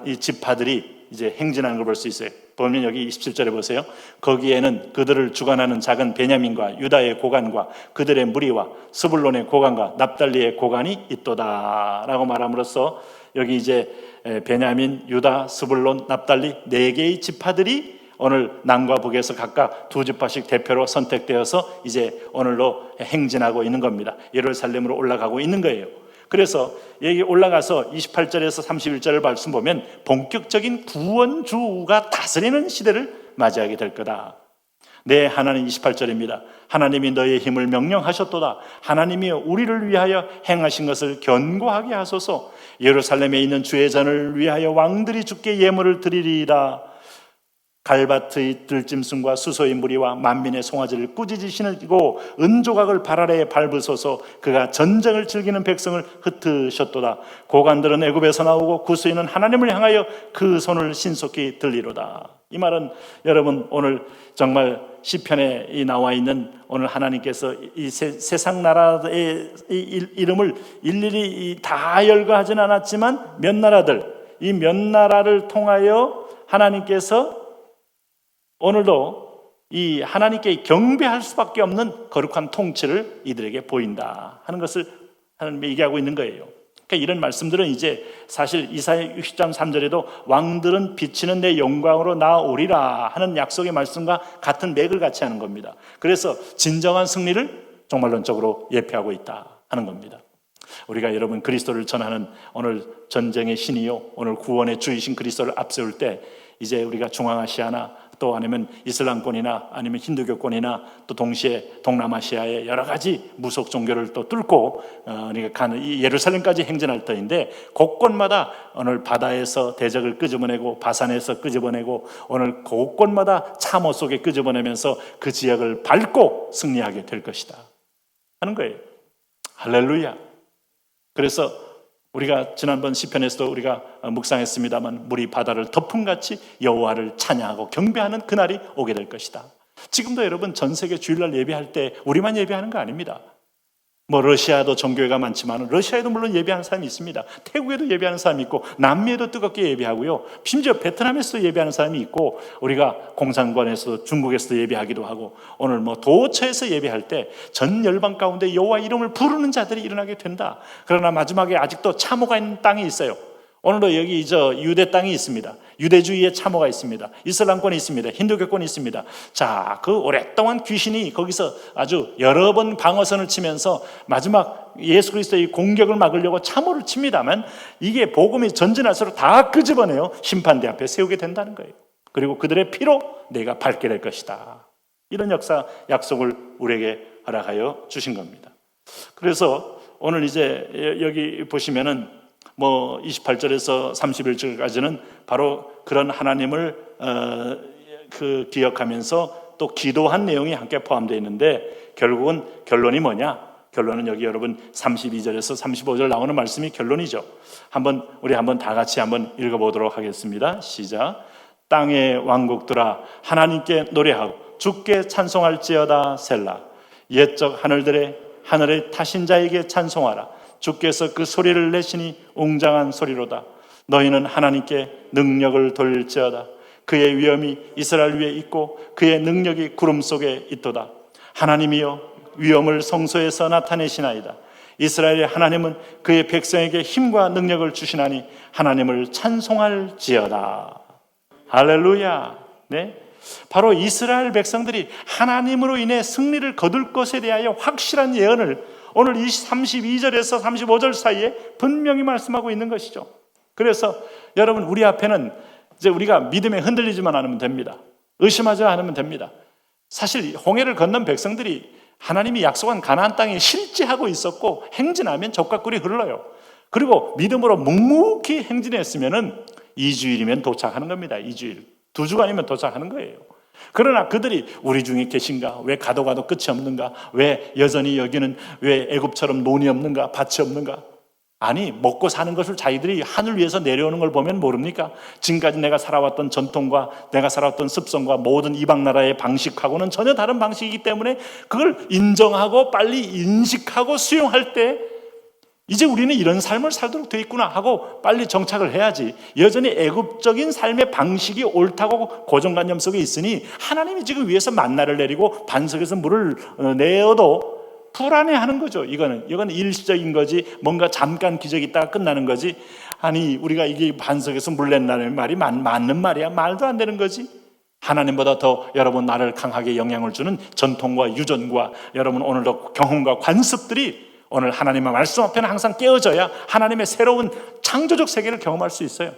이 지파들이 이제 행진하는 걸 볼 수 있어요. 보면 여기 27절에 보세요. 거기에는 그들을 주관하는 작은 베냐민과 유다의 고관과 그들의 무리와 스불론의 고관과 납달리의 고관이 있도다 라고 말함으로써 여기 이제 베냐민, 유다, 스불론, 납달리 4개의 지파들이 오늘 남과 북에서 각각 2지파씩 대표로 선택되어서 이제 오늘로 행진하고 있는 겁니다. 예루살렘으로 올라가고 있는 거예요. 그래서 여기 올라가서 28절에서 31절을 말씀 보면 본격적인 구원주가 다스리는 시대를 맞이하게 될 거다. 네, 하나님 28절입니다. 하나님이 너의 힘을 명령하셨도다. 하나님이 우리를 위하여 행하신 것을 견고하게 하소서. 예루살렘에 있는 주의 전을 위하여 왕들이 주께 예물을 드리리이다. 갈밭의 들짐승과 수소의 무리와 만민의 송아지를 꾸짖으 신으시고 은조각을 발 아래에 밟으소서. 그가 전쟁을 즐기는 백성을 흩으셨도다. 고관들은 애굽에서 나오고 구스인은 하나님을 향하여 그 손을 신속히 들리로다. 이 말은 여러분 오늘 정말 시편에 나와 있는 오늘 하나님께서 이 세상 나라의 이름을 일일이 다 열거하진 않았지만 몇 나라들, 이 몇 나라를 통하여 하나님께서 오늘도 이 하나님께 경배할 수밖에 없는 거룩한 통치를 이들에게 보인다 하는 것을 하나님이 얘기하고 있는 거예요. 그러니까 이런 말씀들은 이제 사실 이사야 60장 3절에도 왕들은 비치는 내 영광으로 나오리라 하는 약속의 말씀과 같은 맥을 같이 하는 겁니다. 그래서 진정한 승리를 종말론적으로 예표하고 있다 하는 겁니다. 우리가 여러분 그리스도를 전하는 오늘 전쟁의 신이요 오늘 구원의 주이신 그리스도를 앞세울 때 이제 우리가 중앙아시아나 또 아니면 이슬람권이나 아니면 힌두교권이나 또 동시에 동남아시아의 여러 가지 무속 종교를 또 뚫고 우리가 가는 이 예루살렘까지 행진할 터인데 곳곳마다 오늘 바다에서 대적을 끄집어내고 바산에서 끄집어내고 오늘 곳곳마다 참호 속에 끄집어내면서 그 지역을 밟고 승리하게 될 것이다 하는 거예요. 할렐루야. 그래서 우리가 지난번 시편에서도 우리가 묵상했습니다만 물이 바다를 덮음같이 여호와를 찬양하고 경배하는 그날이 오게 될 것이다. 지금도 여러분 전 세계 주일날 예배할 때 우리만 예배하는 거 아닙니다. 뭐 러시아도 종교회가 많지만 러시아에도 물론 예배하는 사람이 있습니다. 태국에도 예배하는 사람이 있고 남미에도 뜨겁게 예배하고요. 심지어 베트남에서도 예배하는 사람이 있고 우리가 공산권에서도 중국에서도 예배하기도 하고 오늘 뭐 도처에서 예배할 때 전 열방 가운데 여호와 이름을 부르는 자들이 일어나게 된다. 그러나 마지막에 아직도 참호가 있는 땅이 있어요. 오늘도 여기 유대 땅이 있습니다. 유대주의의 참호가 있습니다. 이슬람권이 있습니다. 힌두교권이 있습니다. 자, 그 오랫동안 귀신이 거기서 아주 여러 번 방어선을 치면서 마지막 예수 그리스도의 공격을 막으려고 참호를 칩니다만 이게 복음이 전진할수록 다 끄집어내요. 심판대 앞에 세우게 된다는 거예요. 그리고 그들의 피로 내가 밝게 될 것이다. 이런 역사 약속을 우리에게 허락하여 주신 겁니다. 그래서 오늘 이제 여기 보시면은 뭐 28절에서 31절까지는 바로 그런 하나님을 기억하면서 또 기도한 내용이 함께 포함되어 있는데 결국은 결론이 뭐냐? 결론은 여기 여러분 32절에서 35절 나오는 말씀이 결론이죠. 우리 한번 다 같이 한번 읽어보도록 하겠습니다. 시작. 땅의 왕국들아 하나님께 노래하고 주께 찬송할지어다 셀라. 옛적 하늘에 타신 자에게 찬송하라. 주께서 그 소리를 내시니 웅장한 소리로다. 너희는 하나님께 능력을 돌릴지어다. 그의 위엄이 이스라엘 위에 있고 그의 능력이 구름 속에 있도다. 하나님이여 위엄을 성소에서 나타내시나이다. 이스라엘의 하나님은 그의 백성에게 힘과 능력을 주시나니 하나님을 찬송할지어다. 할렐루야. 네? 바로 이스라엘 백성들이 하나님으로 인해 승리를 거둘 것에 대하여 확실한 예언을 오늘 32절에서 35절 사이에 분명히 말씀하고 있는 것이죠. 그래서 여러분 우리 앞에는 이제 우리가 믿음에 흔들리지만 않으면 됩니다. 의심하지 않으면 됩니다. 사실 홍해를 건넌 백성들이 하나님이 약속한 가나안 땅에 실제하고 있었고 행진하면 적과 꿀이 흘러요. 그리고 믿음으로 묵묵히 행진했으면은 2주일이면 도착하는 겁니다. 2주일. 2주간이면 도착하는 거예요. 그러나 그들이 우리 중에 계신가? 왜 가도 끝이 없는가? 왜 여전히 여기는 왜 애굽처럼 논이 없는가? 밭이 없는가? 아니 먹고 사는 것을 자기들이 하늘 위에서 내려오는 걸 보면 모릅니까? 지금까지 내가 살아왔던 전통과 내가 살아왔던 습성과 모든 이방 나라의 방식하고는 전혀 다른 방식이기 때문에 그걸 인정하고 빨리 인식하고 수용할 때 이제 우리는 이런 삶을 살도록 되어 있구나 하고 빨리 정착을 해야지. 여전히 애굽적인 삶의 방식이 옳다고 고정관념 속에 있으니 하나님이 지금 위에서 만나를 내리고 반석에서 물을 내어도 불안해하는 거죠. 이거는 일시적인 거지 뭔가 잠깐 기적이 있다가 끝나는 거지. 아니 우리가 이게 반석에서 물 낸다는 말이 맞는 말이야? 말도 안 되는 거지. 하나님보다 더 여러분 나를 강하게 영향을 주는 전통과 유전과 여러분 오늘도 경험과 관습들이 오늘 하나님의 말씀 앞에는 항상 깨어져야 하나님의 새로운 창조적 세계를 경험할 수 있어요.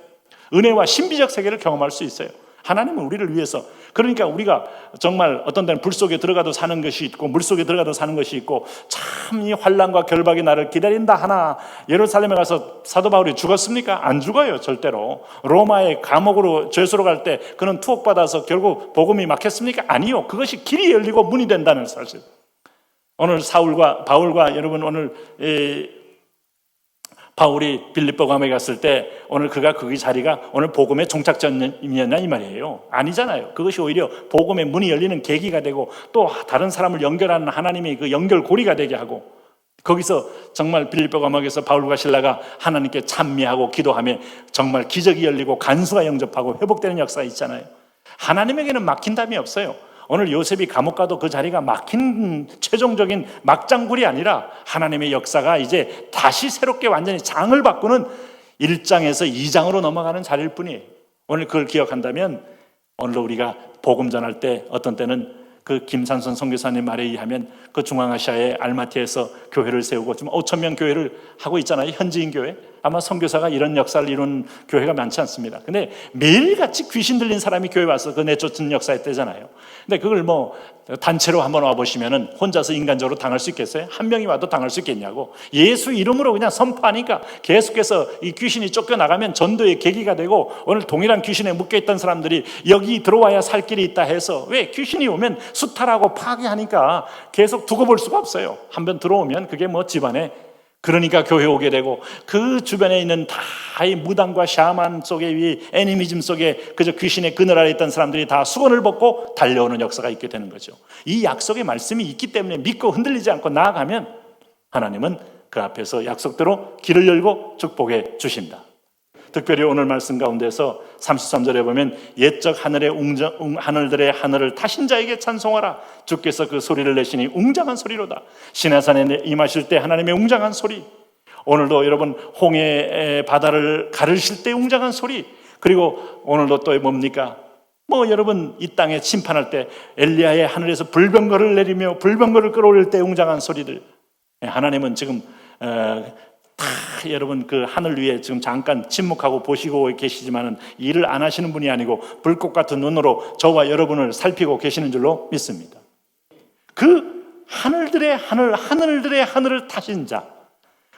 은혜와 신비적 세계를 경험할 수 있어요. 하나님은 우리를 위해서. 그러니까 우리가 정말 어떤 데는 불 속에 들어가도 사는 것이 있고 물 속에 들어가도 사는 것이 있고 참 이 환난과 결박이 나를 기다린다 하나 예루살렘에 가서 사도 바울이 죽었습니까? 안 죽어요. 절대로. 로마의 감옥으로 죄수로 갈 때 그는 투옥받아서 결국 복음이 막혔습니까? 아니요. 그것이 길이 열리고 문이 된다는 사실. 오늘 바울과 여러분 오늘 바울이 빌립보 감옥에 갔을 때 오늘 그가 거기 자리가 오늘 복음의 종착점이었냐 이 말이에요. 아니잖아요. 그것이 오히려 복음의 문이 열리는 계기가 되고 또 다른 사람을 연결하는 하나님의 그 연결고리가 되게 하고 거기서 정말 빌립보 감옥에서 바울과 실라가 하나님께 찬미하고 기도하며 정말 기적이 열리고 간수가 영접하고 회복되는 역사가 있잖아요. 하나님에게는 막힌 담이 없어요. 오늘 요셉이 감옥 가도 그 자리가 막힌 최종적인 막장굴이 아니라 하나님의 역사가 이제 다시 새롭게 완전히 장을 바꾸는 1장에서 2장으로 넘어가는 자리일 뿐이에요. 오늘 그걸 기억한다면 오늘도 우리가 복음 전할 때 어떤 때는 그 김산선 선교사님 말에 의하면 그 중앙아시아의 알마티에서 교회를 세우고 지금 5,000명 교회를 하고 있잖아요. 현지인 교회. 아마 선교사가 이런 역사를 이룬 교회가 많지 않습니다. 근데 매일같이 귀신 들린 사람이 교회 와서 그 내쫓은 역사였대잖아요. 근데 그걸 뭐 단체로 한번 와보시면은 혼자서 인간적으로 당할 수 있겠어요? 한 명이 와도 당할 수 있겠냐고. 예수 이름으로 그냥 선포하니까 계속해서 이 귀신이 쫓겨나가면 전도의 계기가 되고 오늘 동일한 귀신에 묶여있던 사람들이 여기 들어와야 살 길이 있다 해서 왜 귀신이 오면 수탈하고 파괴하니까 계속 두고 볼 수가 없어요. 한번 들어오면 그게 뭐 집안에 그러니까 교회 오게 되고 그 주변에 있는 다 이 무당과 샤만 속에 이 애니미즘 속에 그저 귀신의 그늘 아래 있던 사람들이 다 수건을 벗고 달려오는 역사가 있게 되는 거죠. 이 약속의 말씀이 있기 때문에 믿고 흔들리지 않고 나아가면 하나님은 그 앞에서 약속대로 길을 열고 축복해 주신다. 특별히 오늘 말씀 가운데서 33절에 보면 옛적 하늘들의 하늘을 타신 자에게 찬송하라. 주께서 그 소리를 내시니 웅장한 소리로다. 시내산에 임하실 때 하나님의 웅장한 소리, 오늘도 여러분 홍해 바다를 가르실 때 웅장한 소리, 그리고 오늘도 또 뭡니까? 여러분 이 땅에 심판할 때 엘리야의 하늘에서 불병거를 내리며 불병거를 끌어올릴 때 웅장한 소리들. 하나님은 지금 다 여러분 그 하늘 위에 지금 잠깐 침묵하고 보시고 계시지만은 일을 안 하시는 분이 아니고 불꽃 같은 눈으로 저와 여러분을 살피고 계시는 줄로 믿습니다. 그 하늘들의 하늘을 타신 자,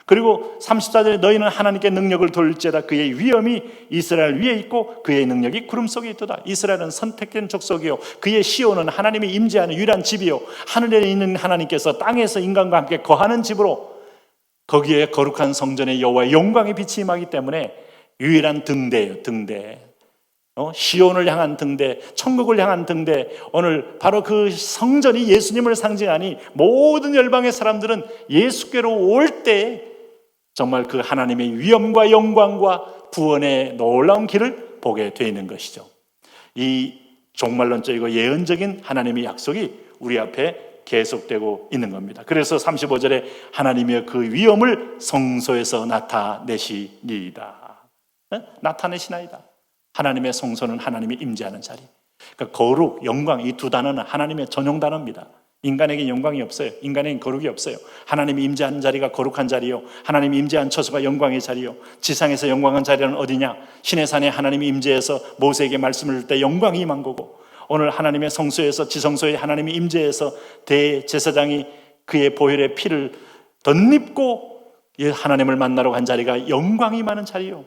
그리고 34절에 너희는 하나님께 능력을 돌릴지어다. 그의 위엄이 이스라엘 위에 있고 그의 능력이 구름 속에 있도다. 이스라엘은 선택된 족속이요 그의 시온은 하나님이 임재하는 유일한 집이요 하늘에 있는 하나님께서 땅에서 인간과 함께 거하는 집으로, 거기에 거룩한 성전의 여호와의 영광의 빛이 임하기 때문에 유일한 등대예요. 등대. 시온을 향한 등대, 천국을 향한 등대. 오늘 바로 그 성전이 예수님을 상징하니 모든 열방의 사람들은 예수께로 올 때 정말 그 하나님의 위엄과 영광과 구원의 놀라운 길을 보게 되는 것이죠. 이 종말론적이고 예언적인 하나님의 약속이 우리 앞에 계속되고 있는 겁니다. 그래서 35절에 하나님의 그 위엄을 성소에서 나타내시니이다. 나타내시나이다. 하나님의 성소는 하나님이 임재하는 자리. 그러니까 거룩, 영광, 이 두 단어는 하나님의 전용 단어입니다. 인간에게 영광이 없어요. 인간에게 거룩이 없어요. 하나님이 임재하는 자리가 거룩한 자리요, 하나님이 임재한 처소가 영광의 자리요. 지상에서 영광한 자리는 어디냐? 시내산에 하나님이 임재해서 모세에게 말씀을 줄 때 영광이 임한 거고, 오늘 하나님의 성소에서 지성소에 하나님이 임재해서 대제사장이 그의 보혈의 피를 덧입고 하나님을 만나러 간 자리가 영광이 많은 자리요.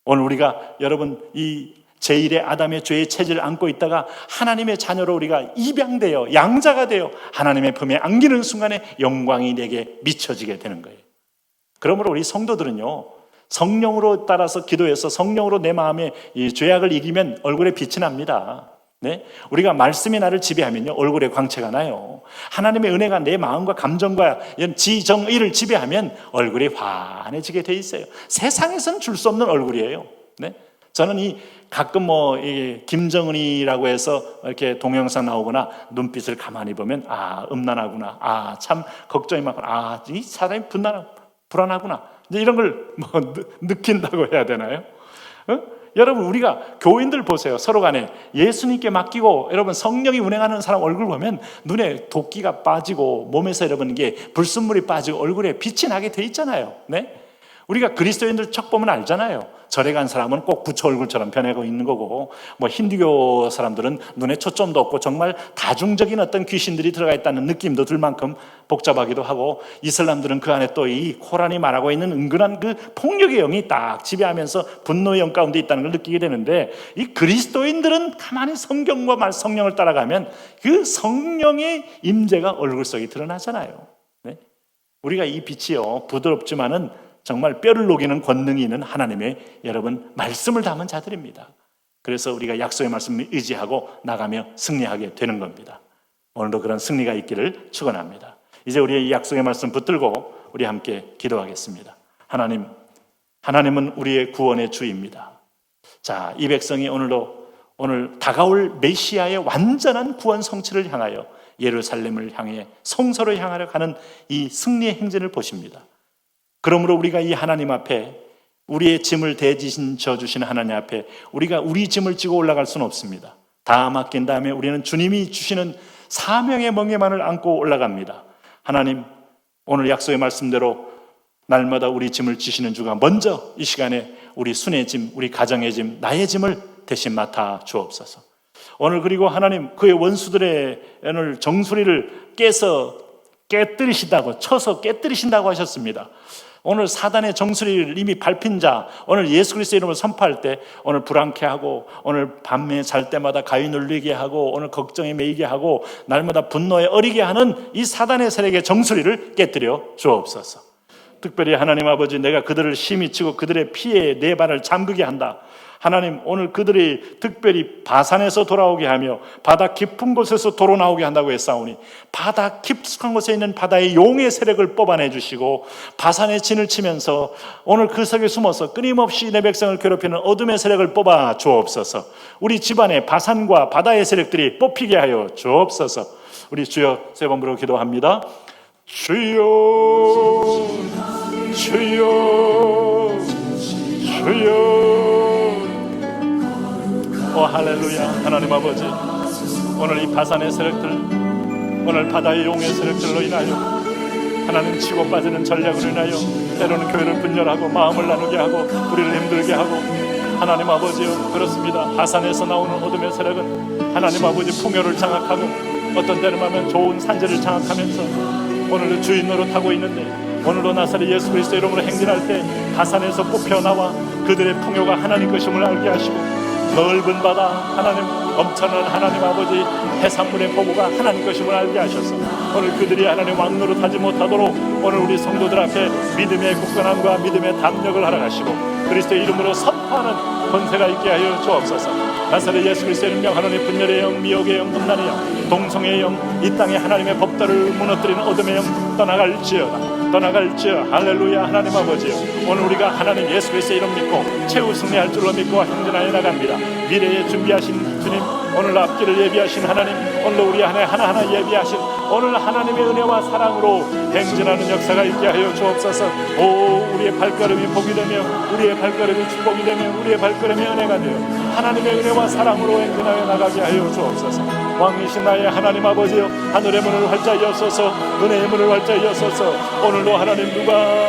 오늘 우리가 여러분 이 제1의 아담의 죄의 체질을 안고 있다가 하나님의 자녀로 우리가 입양되어 양자가 되어 하나님의 품에 안기는 순간에 영광이 내게 미쳐지게 되는 거예요. 그러므로 우리 성도들은요, 성령으로 따라서 기도해서 성령으로 내 마음에 이 죄악을 이기면 얼굴에 빛이 납니다. 네? 우리가 말씀이 나를 지배하면요 얼굴에 광채가 나요. 하나님의 은혜가 내 마음과 감정과 지정의를 지배하면 얼굴이 환해지게 돼 있어요. 세상에서는 줄 수 없는 얼굴이에요. 네? 저는 이 가끔 김정은이라고 해서 이렇게 동영상 나오거나 눈빛을 가만히 보면 음란하구나, 참 걱정이 많구나, 이 사람이 불안하구나, 이제 이런 걸 느낀다고 해야 되나요? 여러분 우리가 교인들 보세요. 서로 간에 예수님께 맡기고 여러분 성령이 운행하는 사람 얼굴 보면 눈에 도끼가 빠지고 몸에서 여러분 이게 불순물이 빠지고 얼굴에 빛이 나게 돼 있잖아요. 네? 우리가 그리스도인들 척 보면 알잖아요. 절에 간 사람은 꼭 부처 얼굴처럼 변하고 있는 거고, 힌두교 사람들은 눈에 초점도 없고 정말 다중적인 어떤 귀신들이 들어가 있다는 느낌도 들 만큼 복잡하기도 하고, 이슬람들은 그 안에 또 이 코란이 말하고 있는 은근한 그 폭력의 영이 딱 지배하면서 분노의 영 가운데 있다는 걸 느끼게 되는데, 이 그리스도인들은 가만히 성경과 성령을 따라가면 그 성령의 임재가 얼굴 속에 드러나잖아요. 네? 우리가 이 빛이요 부드럽지만은 정말 뼈를 녹이는 권능이 있는 하나님의 여러분 말씀을 담은 자들입니다. 그래서 우리가 약속의 말씀을 의지하고 나가며 승리하게 되는 겁니다. 오늘도 그런 승리가 있기를 축원합니다. 이제 우리의 이 약속의 말씀 붙들고 우리 함께 기도하겠습니다. 하나님은 우리의 구원의 주입니다. 자, 이 백성이 오늘 다가올 메시아의 완전한 구원 성취를 향하여 예루살렘을 향해 성소를 향하여 가는 이 승리의 행진을 보십니다. 그러므로 우리가 이 하나님 앞에 우리의 짐을 대지져 주시는 하나님 앞에 우리가 우리 짐을 지고 올라갈 수는 없습니다. 다 맡긴 다음에 우리는 주님이 주시는 사명의 멍에만을 안고 올라갑니다. 하나님, 오늘 약속의 말씀대로 날마다 우리 짐을 지시는 주가 먼저 이 시간에 우리 순의 짐, 우리 가정의 짐, 나의 짐을 대신 맡아 주옵소서. 오늘 그리고 하나님 그의 원수들의 오늘 정수리를 쳐서 깨뜨리신다고 하셨습니다. 오늘 사단의 정수리를 이미 밟힌 자, 오늘 예수 그리스도의 이름을 선포할 때 오늘 불안케하고, 오늘 밤에 잘 때마다 가위 눌리게 하고, 오늘 걱정에 매이게 하고, 날마다 분노에 어리게 하는 이 사단의 세력의 정수리를 깨뜨려 주옵소서. 특별히 하나님 아버지, 내가 그들을 심히 치고 그들의 피에 내 발을 잠그게 한다. 하나님, 오늘 그들이 특별히 바산에서 돌아오게 하며 바다 깊은 곳에서 도로 나오게 한다고 했사오니, 바다 깊숙한 곳에 있는 바다의 용의 세력을 뽑아내 주시고, 바산의 진을 치면서 오늘 그 속에 숨어서 끊임없이 내 백성을 괴롭히는 어둠의 세력을 뽑아 주옵소서. 우리 집안에 바산과 바다의 세력들이 뽑히게 하여 주옵소서. 우리 주여 세 번 부르고 기도합니다. 주여, 주여, 주여. 오 할렐루야. 하나님 아버지, 오늘 이 바산의 세력들, 오늘 바다의 용의 세력들로 인하여 하나님 치고 빠지는 전략으로 인하여 때로는 교회를 분열하고 마음을 나누게 하고 우리를 힘들게 하고, 하나님 아버지요, 그렇습니다. 바산에서 나오는 어둠의 세력은 하나님 아버지 풍요를 장악하고 어떤 때는 하면 좋은 산지를 장악하면서 오늘도 주인 노릇하고 있는데, 오늘도 나사렛 예수 그리스도 이름으로 행진할 때 바산에서 뽑혀 나와 그들의 풍요가 하나님 것임을 알게 하시고, 넓은 바다, 하나님 엄청난 하나님 아버지 해산물의 보고가 하나님 것임을 알게 하셔서 오늘 그들이 하나님 왕노릇하지 못하도록 오늘 우리 성도들 앞에 믿음의 굳건함과 믿음의 담력을 허락하시고 그리스도의 이름으로 선포하는 권세가 있게 하여 주옵소서. 나사렛 예수 그리스도의 이름 하나님의 분열의 영, 미혹의 영, 음란의 영, 동성의 영, 이 땅에 하나님의 법도를 무너뜨리는 어둠의 영 떠나갈지어다. 할렐루야. 하나님 아버지요, 오늘 우리가 하나님 예수 그리스도의 이름 믿고 최후 승리할 줄로 믿고 행진하여 나갑니다. 미래에 준비하신 주님, 오늘 앞길을 예비하신 하나님, 오늘 우리 안에 하나하나 예비하신 오늘 하나님의 은혜와 사랑으로 행진하는 역사가 있게 하여 주옵소서. 오, 우리의 발걸음이 복이 되며 우리의 발걸음이 축복이 되며 우리의 발걸음이 은혜가 되어 하나님의 은혜와 사랑으로 행진하여 나가게 하여 주옵소서. 왕이신 나의 하나님 아버지여, 하늘의 문을 활짝 여소서, 은혜의 문을 활짝 여소서. 오늘도 하나님 누가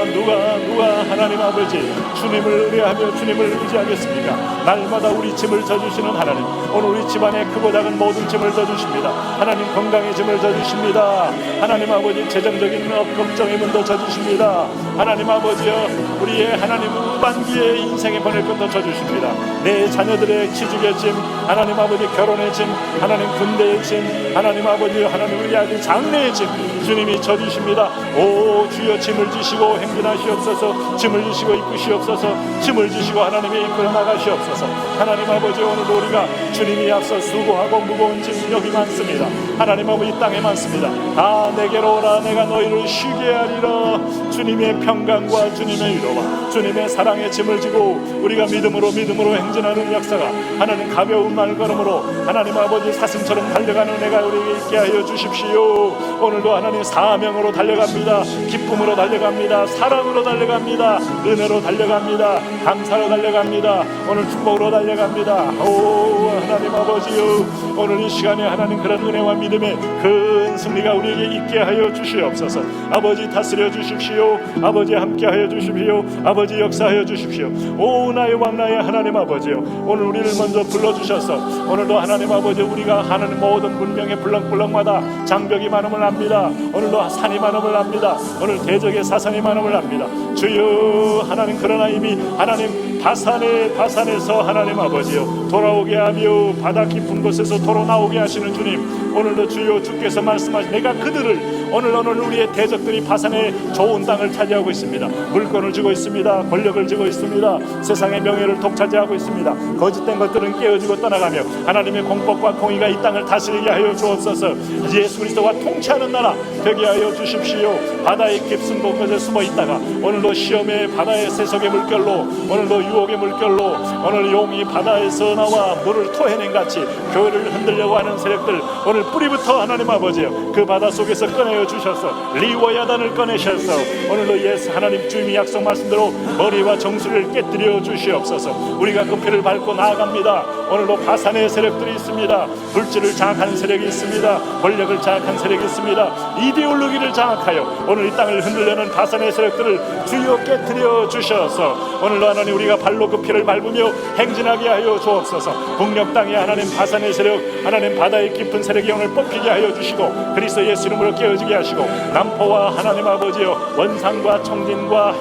하나님 아버지 주님을 의뢰하며 주님을 의지하겠습니까? 날마다 우리 짐을 져주시는 하나님, 오늘 우리 집안에 크고 작은 모든 짐을 져주십니다. 하나님 건강의 짐을 져주십니다. 하나님 아버지 재정적인 걱정의 문도 져주십니다. 하나님 아버지여, 우리의 하나님 후반기의 인생의 보낼 것도 져주십니다. 내 자녀들의 취직의 짐, 하나님 아버지 결혼의 짐, 하나님 군대의 짐, 하나님 아버지 하나님 우리 아들 장래의 짐 주님이 져주십니다. 오 주여, 짐을 지시고 행진하시옵소서. 짐을 지시고 이끄시옵소서. 짐을 지시고 하나님의 이끌어 나가시옵소서. 하나님 아버지, 오늘도 우리가 주님이 앞서 수고하고 무거운 짐 여기 많습니다. 하나님 아버지 이 땅에 많습니다. 다 내게로 오라, 내가 너희를 쉬게 하리라. 주님의 평강과 주님의 위로와 주님의 사랑의 짐을 지고 우리가 믿음으로 행진하는 역사가 하나님 가벼운 말걸음으로 하나님 아버지 사슴처럼 달려가는 은혜가 우리에게 있게 하여 주십시오. 오늘도 하나님 사명으로 달려갑니다. 기쁨으로 달려갑니다. 사랑으로 달려갑니다. 은혜로 달려갑니다. 감사로 달려갑니다. 오늘 축복으로 달려갑니다. 오 하나님 아버지요, 오늘 이 시간에 하나님 그런 은혜와 믿음의 큰 승리가 우리에게 있게 하여 주시옵소서. 아버지 다스려 주십시오. 아버지 함께하여 주십시오. 아버지 역사하여 주십시오. 오 나의 왕 나의 하나님 아버지요, 오늘 우리를 먼저 불러주셔서 오늘도 하나님 아버지 우리가 하나님 모든 문명의 불렁불렁마다 장벽이 많음을 압니다. 오늘도 산이 많음을 압니다. 오늘 대적의 사상이 많음을 압니다. 주여 하나님, 그러나 이미 하나님 바산에서 하나님 아버지요 돌아오게 하며 바다 깊은 곳에서 도로 나오게 하시는 주님, 오늘도 주여 주께서 말씀하신 내가 그들을 오늘 우리의 대적들이 바산의 좋은 땅을 차지하고 있습니다. 물건을 쥐고 있습니다. 권력을 쥐고 있습니다. 세상의 명예를 독차지하고 있습니다. 거짓된 것들은 깨어지고 떠나가며 하나님의 공법과 공의가 이 땅을 다스리게 하여 주옵소서. 예수 그리스도와 통치하는 나라 되게 하여 주십시오. 바다의 깊은 곳에 숨어 있다가 오늘도 시험의 바다의 세속의 물결로, 오늘도 유혹의 물결로, 오늘 용이 바다에서 나와 물을 토해낸 같이 교회를 흔들려고 하는 세력들 오늘 뿌리부터 하나님 아버지요 그 바다 속에서 꺼내어 주셔서 리워야단을 꺼내셔서 오늘도 예수 하나님 주님이 약속 말씀대로 머리와 정수리를 깨뜨려 주시옵소서. 우리가 그 피를 밟고 자악합니다. 오늘도 바산의 세력들이 있습니다. 물질을 장악하는 세력이 있습니다. 권력을 장악한 세력이 있습니다. 이데올로기를 장악하여 오늘 이 땅을 흔들려는 바산의 세력들을 주여 깨뜨려 주셔서 오늘도 하나님 우리가 발로 그 피를 밟으며 행진하게 하여 주옵소서. 북녘 땅에 하나님 바산의 세력, 하나님 바다의 깊은 세력이 오늘 뽑히게 하여 주시고 그리스도 예수 이름으로 깨어지게 하시고 남포와 하나님 아버지여 원산과 청진과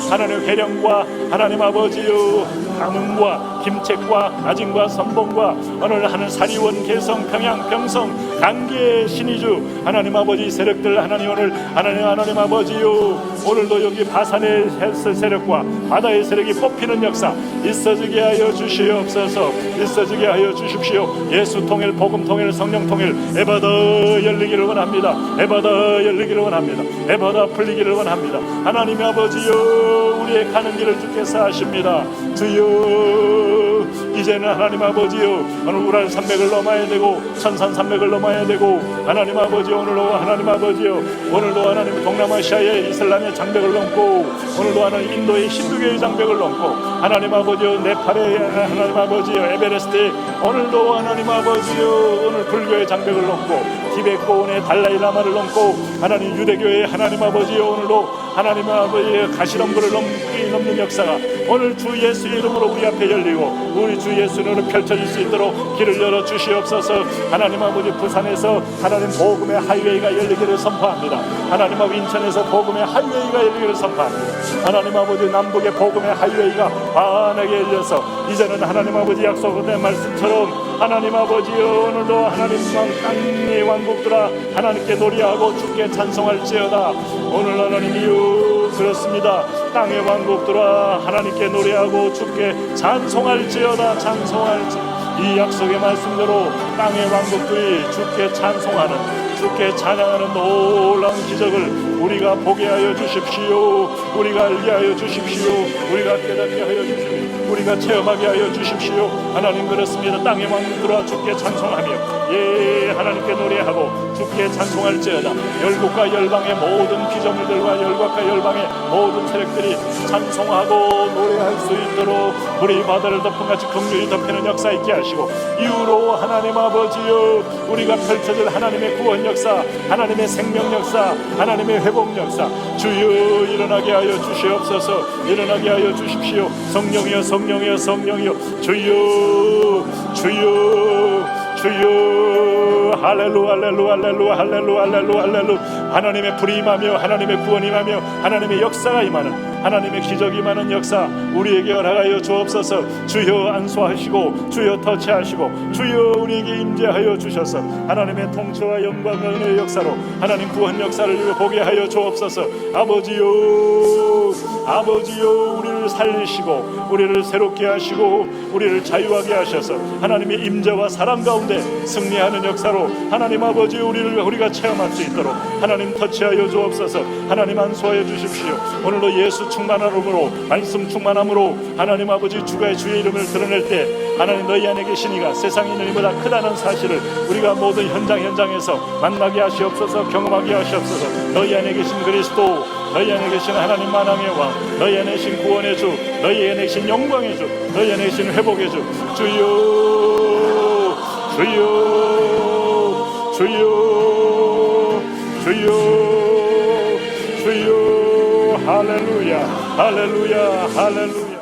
하나님 회령과 하나님 아버지여 강흥과 김책과 아진과 선봉과 오늘 하는 사리원 개성 평양 평성 강계 신의주 하나님 아버지 세력들 하나님 오늘 하나님 아버지요 오늘도 여기 바산의 세력과 바다의 세력이 뽑히는 역사 있어지게 하여 주시옵소서. 있어지게 하여 주십시오. 예수 통일 복음 통일 성령 통일 에버더 열리기를 원합니다. 에버더 열리기를 원합니다. 에버더 풀리기를 원합니다. 하나님 아버지요 우리의 가는 길을 주께서 하십니다. 주여 이제는 하나님 아버지요 오늘 우랄 산맥을 넘어야 되고 천산 산맥을 넘어야 되고 하나님 아버지요 오늘도 하나님 아버지요 오늘도 하나님 동남아시아의 이슬람의 장벽을 넘고 오늘도 하나님 인도의 힌두교의 장벽을 넘고 하나님 아버지요 네팔의 하나님 아버지요 에베레스트의 오늘도 하나님 아버지요 오늘 불교의 장벽을 넘고 티베트 고원의 달라이 라마를 넘고 하나님 유대교의 하나님 아버지요 오늘도 하나님 아버지의 가시덤불을 넘는 역사가 오늘 주 예수 이름으로 우리 앞에 열리고 우리 주 예수 이름으로 펼쳐질 수 있도록 길을 열어 주시옵소서. 하나님 아버지 부산에서 하나님 복음의 하이웨이가 열리기를 선포합니다. 하나님 아버지 인천에서 복음의 하이웨이가 열리기를 선포합니다. 하나님 아버지 남북의 복음의 하이웨이가 환하게 열려서 이제는 하나님 아버지 약속된 말씀처럼 하나님 아버지여 오늘도 하나님 땅의 왕국들아 하나님께 노래하고 주께 찬송할지어다. 오늘 하나님이여 그렇습니다. 땅의 왕국들아 하나님께 노래하고 주께 찬송할지어다. 찬송할지 이 약속의 말씀대로 땅의 왕국들이 주께 찬송하는 주께 찬양하는 놀라운 기적을 우리가 보게 하여 주십시오. 우리가 알게 하여 주십시오. 우리가 깨닫게 하여 주십시오. 우리가 체험하게 하여 주십시오. 하나님 그렇습니다. 땅의 왕국들아 주께 찬송하며 예 하나님께 노래하고 주께 찬송할지어다. 열국과 열방의 모든 피조물들과 열국과 열방의 모든 세력들이 찬송하고 노래할 수 있도록 우리 바다를 덮음같이 긍휼히 덮이는 역사 있게 하시고 이후로 하나님 아버지여 우리가 펼쳐질 하나님의 구원 역사 하나님의 생명 역사 하나님의 회복 역사 주여 일어나게 하여 주시옵소서. 일어나게 하여 주십시오. 성령이여 성령이여 성령이여 주여 주여 주여 할렐루야 할렐루야 할렐루야 할렐루야 할렐루야 할렐루야 하나님의 불이 임하며 하나님의 구원이 임하며 하나님의 역사가 임하는 하나님의 기적이 임하는 역사 우리에게 허락하여 주옵소서. 주여 안수하시고 주여 터치하시고 주여 우리에게 임재하여 주셔서 하나님의 통치와 영광과 은혜의 역사로 하나님 구원 역사를 보게 하여 주옵소서. 아버지요 아버지요 우리를 살리시고 우리를 새롭게 하시고 우리를 자유하게 하셔서 하나님의 임재와 사랑 가운데 승리하는 역사로 하나님 아버지 우리가 체험할 수 있도록 하나님 터치하여 주옵소서. 하나님 안수하여 주십시오. 오늘도 예수 충만함으로 말씀 충만함으로 하나님 아버지 주의 이름을 드러낼 때 하나님 너희 안에 계신 이가 세상에 있는 이보다 크다는 사실을 우리가 모든 현장에서 만나게 하시옵소서. 경험하게 하시옵소서. 너희 안에 계신 그리스도 너희 안에 계신 하나님 만왕의 왕 너희 안에 계신 구원의 주 너희 안에 계신 영광의 주 너희 안에 계신 회복의 주 주여 주여 주여 주여 주여 할렐루야 할렐루야 할렐루야